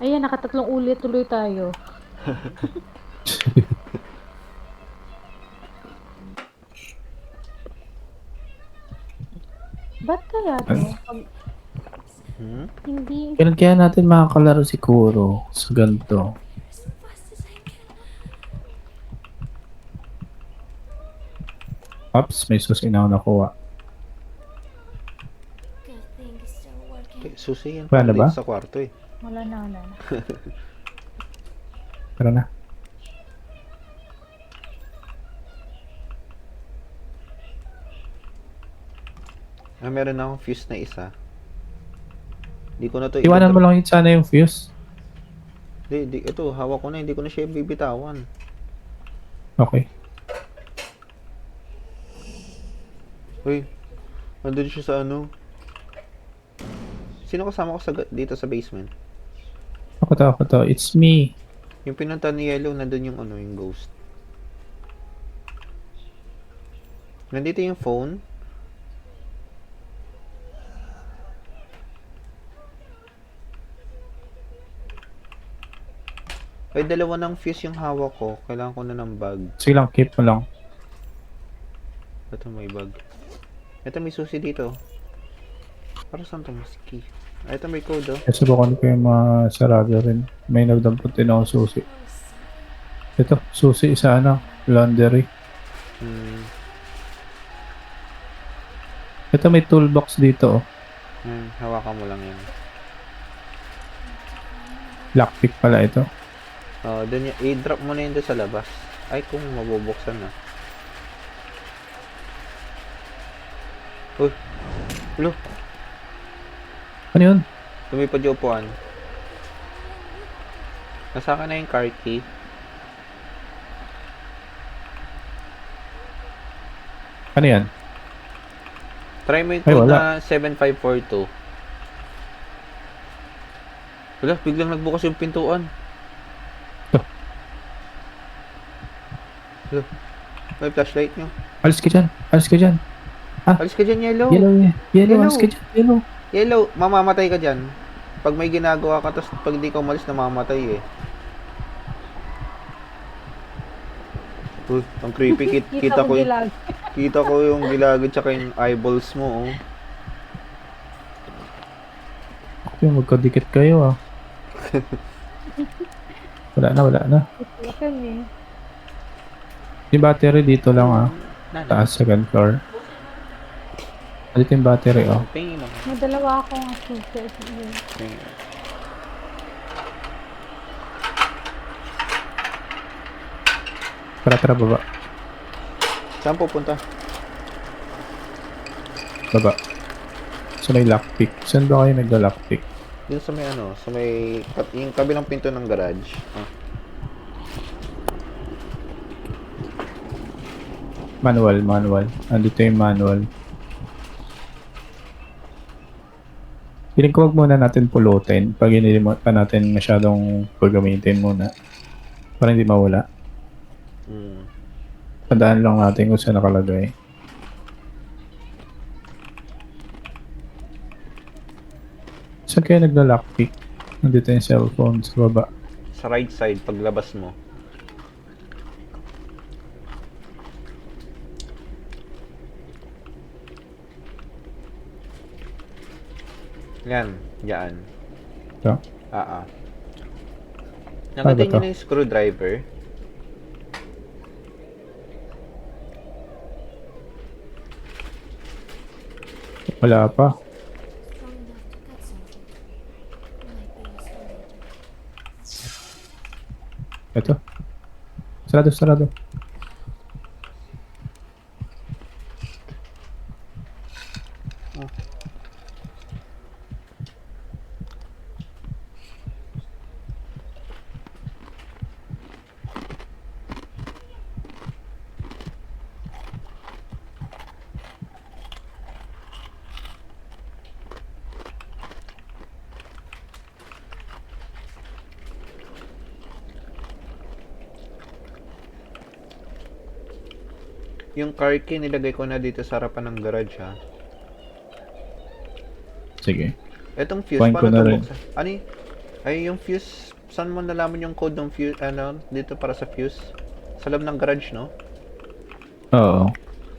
Ayan, nakatatlong ulit tuloy tayo. Ba't kaya to? Pag Hmm? hindi... Kailan kaya natin makakalaro si Kuro sa ganito? Ops, may susi na ako nakuha. Susi yan Wala pala na ba? dito sa kwarto eh. Wala na, wala na. Tara na. Meron akong fuse na isa. Di ko na to Iwanan mo i-drop. lang yun sana yung fuse. Ito, hawak ko na, hindi ko na siya bibitawan. Okay. Uy, nandun siya sa ano. Sino kasama ko dito sa basement? Ako to. It's me. Yung pinunta ni Yellow, nandun yung ano, yung ghost. Nandito yung phone. Ay, dalawa ng fuse yung hawak ko. Kailangan ko na ng bag. Sige lang, keep mo lang. Ito may bag. Ito may susi dito. Para saan ito mas key? Ay, ito may code oh. Subukan ko yung masarado rin. May nagdampot din ako susi. Ito, susi sa ano, laundry. Ito may toolbox dito oh. Hawakan mo lang yan. Lockpick pala ito. Dun i-drop mo na yun doon sa labas. Ay, kung mabubuksan na. Uy. Ulo. Ano yun? Lumipad yung upuan. Nasa akin na yung car key. Ano yan? Try mo yung Ay, code wala. na 7542. Wala, biglang nagbukas yung pintuan. Ito. Wala. May flashlight nyo. Alis ka dyan. Alis ka dyan. Alis ka dyan, Yellow. Yellow. Alis ka dyan. Yellow. Yellow, mamamatay ka dyan. Pag may ginagawa ka, tapos pag di ka umalis, namamatay eh. Uy, ang creepy. Kita ko dilag. kita ko yung gilagid tsaka yung eyeballs mo, oh. Yung magkadikit kayo ah. Wala na. Lakan eh. Yung battery dito lang ah. Nana, Taas, second floor. Dito yung battery oh. tingin lang. May dalawa akong asuka. Tingin. Tara, baba. Saan pupunta? Baba. So may lockpick. Saan ba kayo nagla-lockpick? Dito sa may ano, sa may, yung kabilang pinto ng garage. Manual. Andito yung manual. Piling ko wag muna natin pulutin pag hindi pa natin masyadong paggamitin muna. Para hindi mawala. Tandaan lang natin kung saan nakalagay. Saan kayo nagla-lockpick? Nandito yung cellphone sa baba. Sa right side, paglabas mo. Yan, yan. Ito. Nakita Ano nyo to? na yung screwdriver. Wala pa. Ito. Sarado. Yung car key, nilagay ko na dito sa harapan ng garage, ha. Sige. Etong fuse, Kuhain ko paano na ito rin. buksan? Ano yun? Ay, yung fuse, saan mo nalaman yung code ng fuse, ano, dito para sa fuse? Sa loob ng garage, no? Oo.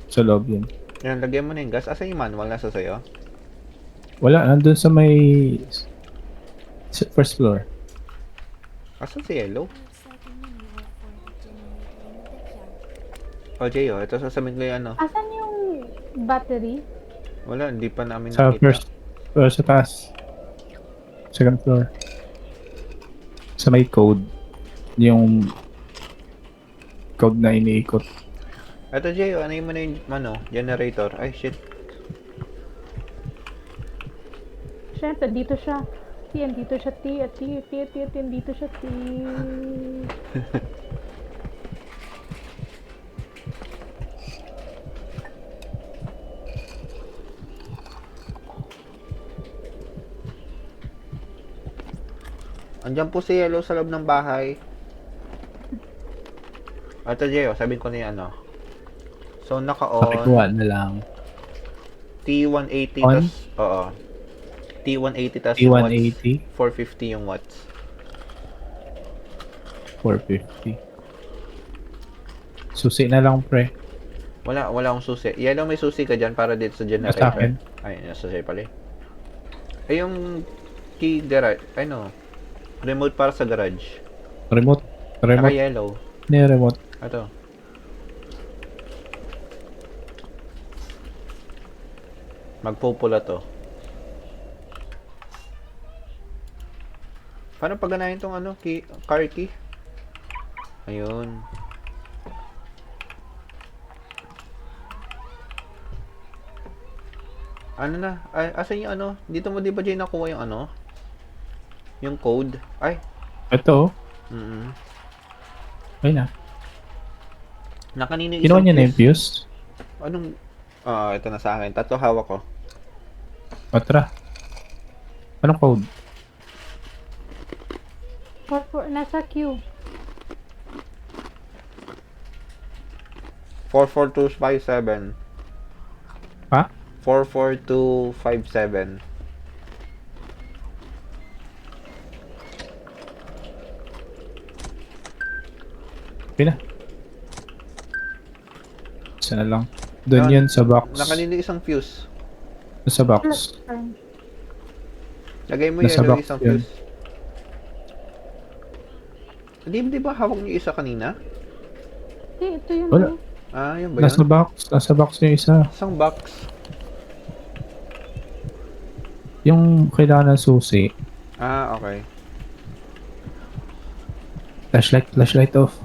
Sa loob yun. Yan, lagyan mo na yung gas. Asan yung manual? Nasa sa'yo? Wala, nandun sa may first floor. Asan si Yellow? Looks like a manual for the generator in the backyard. O, Jay, ito sasabihin ko yung ano. Asan yung battery? Wala, hindi pa namin Sa nakita. sa taas. Second floor. Sa may code. Yung code na iniikot. Ito, Jay, ano yung muna yung, ano, generator? Ay, shit. Siyempre, dito siya. T, dito siya T, at T, dito siya T. Andiyan po si Yellow sa loob ng bahay. Ito, Jay, sabihin ko na yung ano. So, naka-on. Pakikuha na lang. T180 On? tas, oo. T180 tas T180, watts. 450 yung watts. 450. Susi na lang, pre. Wala akong susi. Yellow, may susi ka dyan para dito sa Sa generator. akin. Ay, nasa sa'yo pala eh. Ay, yung key garage, ay no. Remote para sa garage. Remote. Remote. Naka-yellow. Ano yung remote? Ito. Magpupula to. Paano pagganahin tong ano, key, car key? Ayun. Ano na? Ay, asan yung ano? Dito mo di ba Jay nakuha yung ano? Yung code? Ay. Ito. Mm. Ayun na. Nakanino yung Kinuha isang niya na yung fuse? fuse. Anong? Ito na sa akin. Tatlo hawak ko. Patra. Anong code? Nasa Q. 44257. Ha? 44257. Okay na. Isa na lang. Doon yun sa box. Nakanino isang fuse? Sa box. Lagay mo Nasa yellow box isang yun. fuse. Di ba hawak niyo isa kanina? Ito yun. Wala. Yun ba Nasa yun? box. Nasa box yung isa. Isang box. Yung kailangan ng susi. Okay. Flashlight off.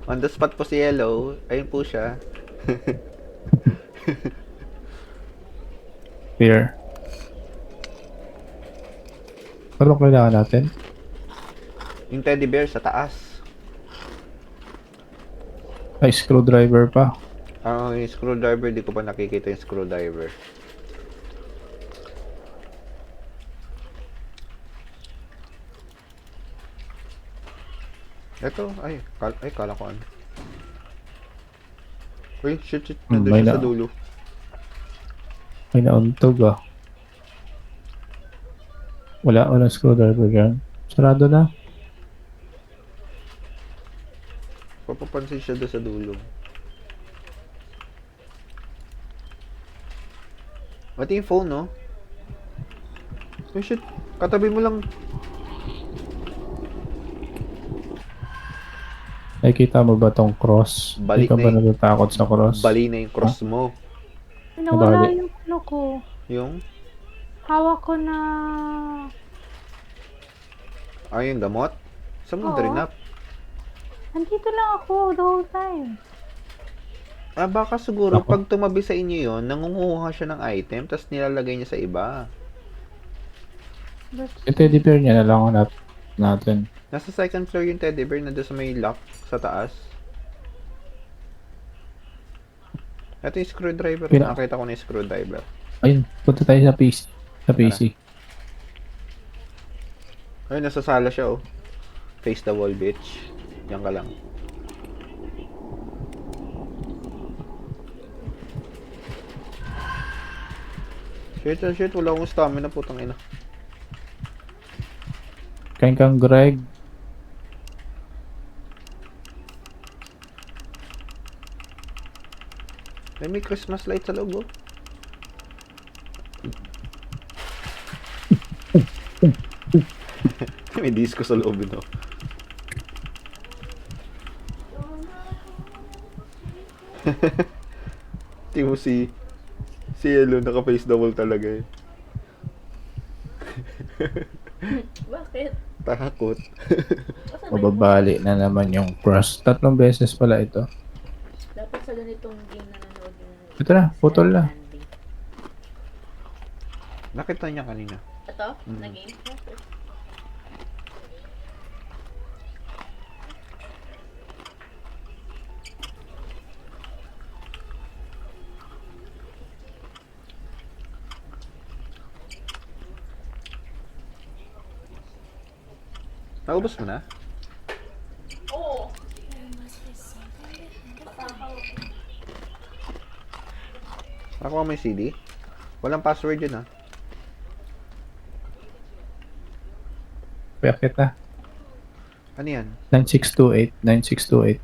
On the spot po si Yellow. Ayun po siya. Here. Ano kailangan natin? Yung teddy bear sa taas. Ay, screwdriver pa. Yung screwdriver, di ko pa nakikita yung screwdriver. Ito, kala ko ano. Uy, shit, nandun may siya na- sa dulo. May nauntog ah. Walang screwdriver yan. Sarado na. Papapansin siya doon sa dulo. Pati yung phone, no? Uy, shit, katabi mo lang. Nakikita mo ba tong cross? Balik Hindi ka na ba eh. natatakot sa cross? Bali na yung cross mo. Nawala Nabali. yung ano ko. Yung, Hawak ko na... yung gamot. Saan mo Oo. drinap? Nandito lang ako the whole time. Baka siguro Ako. pag tumabi sa inyo yon, nangunguha siya ng item, tapos nilalagay niya sa iba. But, Yung teddy bear niya na lang natin. Nasa second floor yung teddy bear, nandun sa may lock sa taas. Ito yung screwdriver. Pina- Nakita ko na yung screwdriver. Ayun, punta tayo sa PC. Sa PC. Ay, nasa sala siya, oh. Face the wall, bitch. Yan ka lang. Shit, wala akong stamina, putang ina. Kain kang Greg. May Christmas light sa loob, oh. May disco sa loob, no? Tingnan mo si Elo, naka-face the wall talaga eh. Bakit? Takot. Mababali na naman yung crush. 3 beses pala ito. Dapat sa ganitong game na nanood yung... Ito na, putol na. Nakita niya kanina. Ito? Mm. Na game? Naubos mo na? Oo. Nakuha mo yung CD? Walang password yun, ah. Payakit na. Ano yan? 9628. 9628.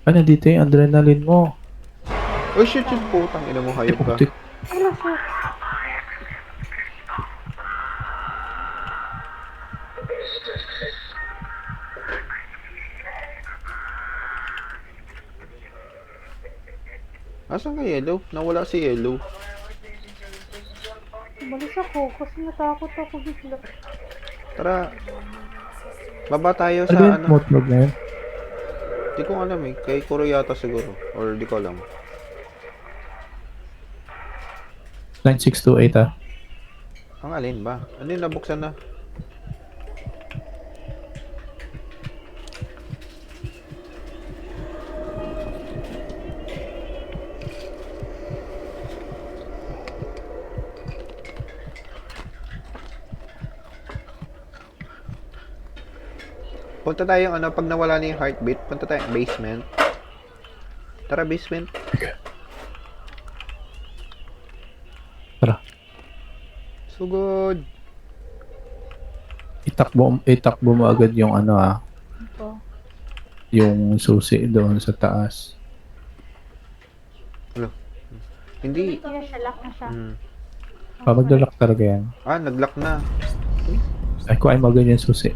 Ano dito yung adrenaline mo? Oh shit, putang ina mo, hayop ka. Putik. Ano siya? Asan ka Yellow? Nawala si Yellow. Umalis ako kasi natakot ako bigla. Tara. Baba tayo Ano sa yung ano. motlog na yun? Di ko alam eh. Kay Kuro yata siguro. Or di ko alam. 9628 ah. Ang alin ba? Ano yung nabuksan na? Punta tayo ano, pag nawala na yung heartbeat, punta tayo basement. Tara, basement. Tara. Sugod. Itakbo mo agad yung ano ah. Ito. Yung susi doon sa taas. Hindi. Kaya siya, lock na siya. Maglalak talaga yan. Ah, nag-lock na. Ay, kuhain mo agad yung susi.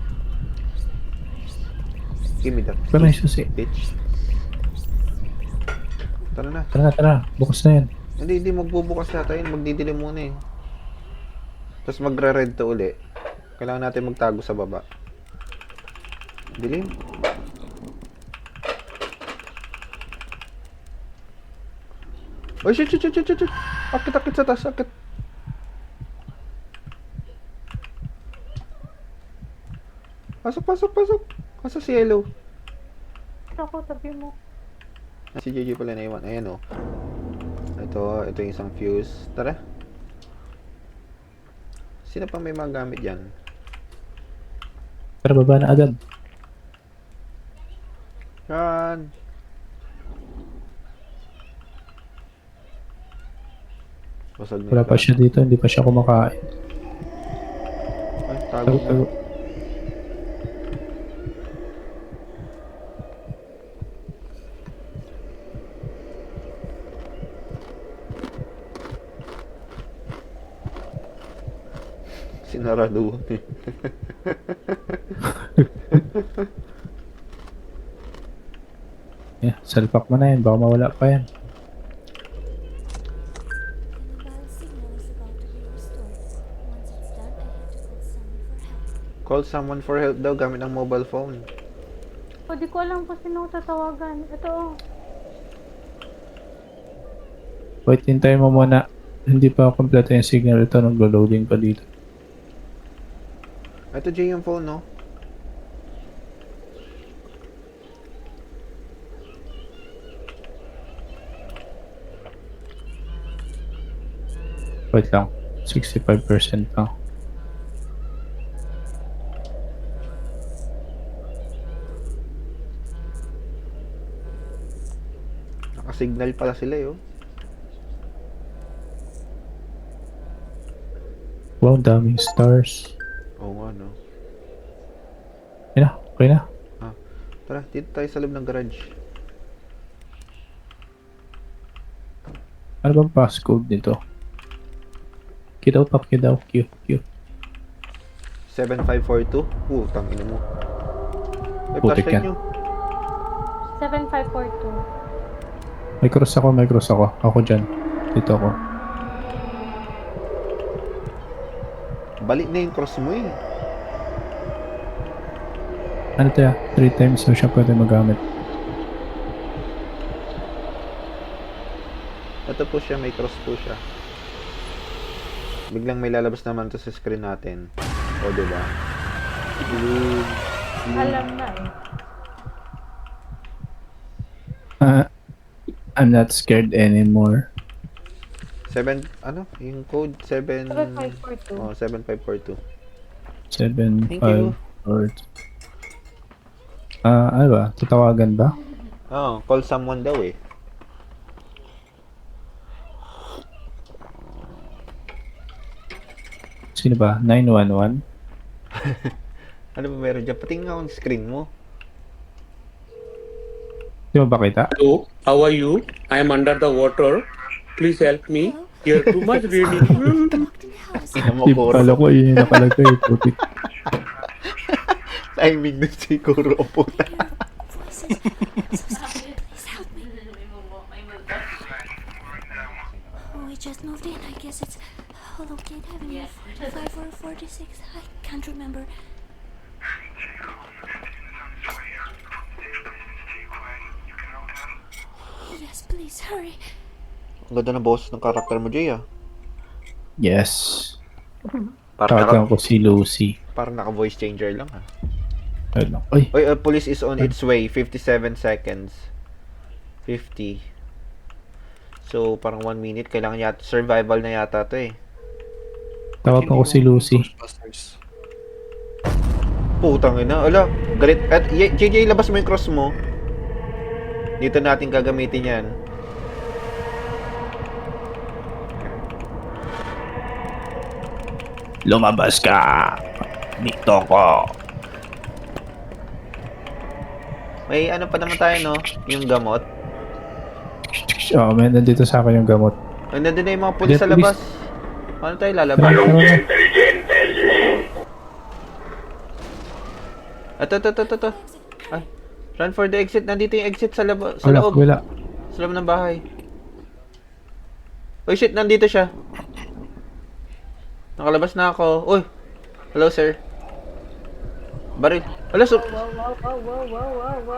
Give me that. Kuhain mo yung susi. Bitch. Tara na. Tara. Bukas na yan. Hindi magbubukas yata yun. Magdidilim muna eh. Tapos magre-red to uli. Kailangan natin magtago sa baba. Dilim. Oh shit. Akit sa taas, akit. Pasok. Asa si Yellow? Ako, tabi mo. Si JJ pala naiwan. Ayan oh. Ito yung isang fuse. Tara. Sino pa may mga gamit dyan? Tara, baba na agad. Run! Basag na Wala yung pa plan. siya dito, hindi pa siya kumakain. Ay, tago mo. Tago. Sinaraduhan eh. Yeah, salpak mo na yan, baka mawala pa yan. The mobile signal is about to be restored. Once it's done, I have to call someone for help. Call someone for help daw gamit ng mobile phone. O, di ko alam kung sino tatawagan. Ito, oh. Wait, hintayin mo muna. Hindi pa kompleto yung signal. Ito, naglo-loading pa dito. Ito Jay yung phone, no? Wait lang. 65% lang. Nakasignal pala sila eh, oh. Wow, daming stars. Oo nga, no. Yan na, okay na. Tara, dito tayo sa loob ng garage. Ano bang passcode nito? Q daw, pa Q daw. Q. 7542. Tangina mo. Ay, Putik flashlight yan. nyo. 7542. May cross ako. Ako dyan. Dito ako. Balik na yung cross mo eh. Ano tayo? 3 times so siya pwede magamit. Ito po siya, may cross po siya. Biglang may lalabas naman to sa screen natin. O, diba? Alam na eh. I'm not scared anymore. 7, ano? Yung code 7... 7542. Oh, 7542. 7, Thank you. 5, or... ano ba? Tatawagan ba? Oh, call someone daw eh. Sino ba? 911? Ano ba meron dyan? Patingin nga ang screen mo. Di mo ba kita? Hello, how are you? I am under the water. Please help me. Here too much raining. Doctor House. Ina mo, Di Kuro. pala ko yun yung nakalagay. Putik. Timing na si Kuro. O puta. Voices. So sorry. Please help me. Oh, we just moved in. I guess it's Hologate Avenue, 45 or 46. I can't remember. Yes, please hurry. Ang ganda ng boss ng karakter mo, Jay, ah. Yes. Parang Tawagan ko si Lucy. naka-voice changer lang, ah. Ayun lang. Ay, Oy, police is on its way. 57 seconds. 50. So, parang 1 minute. Kailangan yata, survival na yata to eh. tawagan ko si Lucy. Putang ina. Ala, galit. At, JJ, labas mo yung cross mo. Dito natin gagamitin yan. Lumabas ka! Dito ko! May ano pa naman tayo, no? Yung gamot. Oh, may nandito sa akin yung gamot. Ay, nandun na yung mga pulis Yes, sa labas. Paano tayo lalabas? Tara na. Ito. Ay, run for the exit. Nandito yung exit sa labas. Sa Wala, loob. wala. Sa loob ng bahay. Uy, shit. Nandito siya. Nakalabas na ako. Uy. Hello, sir. Baril. Hello,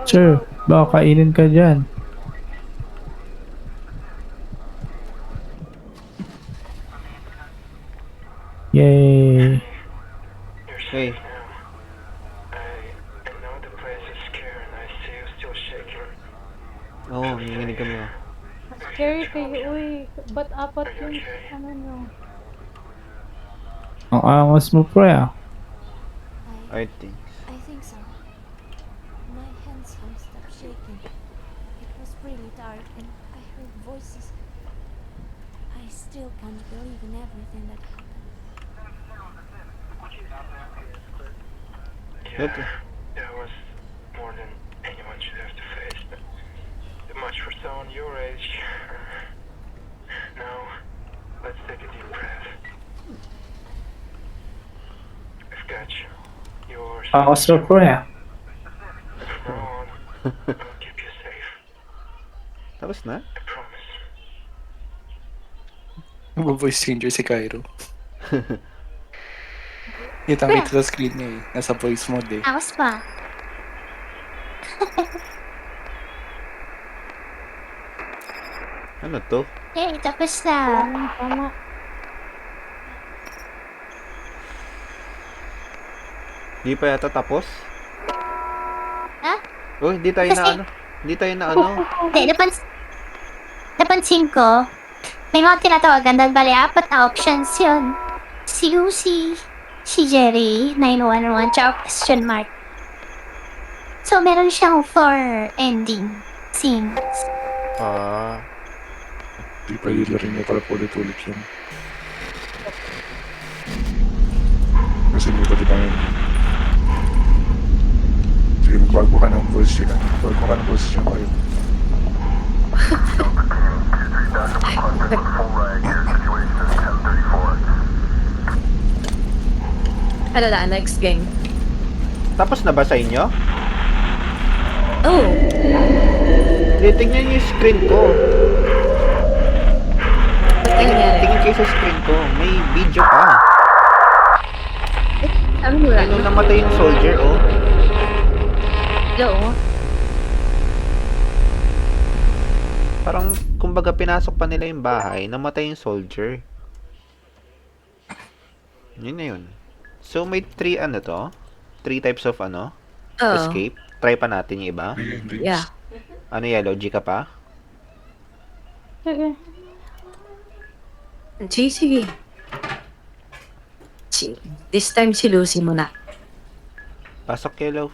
Sir, baka kainin ka dyan. Yay! Hey. I know the place is scary and I see you still shaking. Oo, nanginig kami. Oh. Scary kayo. Uy, ba't apat yung ano nyo? Ang angas mo, pre, ah. I think. I think so. My hands won't stop shaking. It was really dark and I heard voices. I still can't believe in everything that happened. What? That was more than anyone should have to face. Too much for someone your age. Now, let's take a deep breath. I've got you. You're Angas mo, pre, ah. From now on, I'll keep you safe. Tapos na? I promise. Mag-voice changer si Cairo. Kita sa screen niya eh. Nasa voice mode eh. Awas pa. Ano to? Eh, tapos na. Tama. Di pa yata tapos? Ha? Uy, di tayo Kasi- na ano? Di tayo na ano? Hindi, napansin ko, May mga tinatawagan dahil bali 4 na options yun. Si Lucy, si Jerry, 911, tsaka question mark. So, meron siyang 4 ending scenes. Ah, Di pwede na rin niya pala ulit-ulit yun. Kasi may pati pa yun. Sige, magbago ka ng voice yun. Magbago ka ng voice yun kayo. Ano na, next game. tapos na ba sa inyo? Oh, Hindi, tingnan niyo yung screen ko. ano nangyari? Tingin kayo sa screen ko. May video pa. Sabi mo lang. Ano namatay yung soldier, oh. Hello? Parang, kumbaga, pinasok pa nila yung bahay, namatay yung soldier. Yun na yun. So, may 3 ano to? 3 types of ano? Oh, Escape. Try pa natin yung iba. yeah. Ano yellow? G ka pa? Sige. Sige. This time si Lucy muna. Pasok yellow.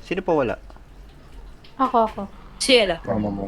Sino pa wala? Ako. Si Ella. Mama mo.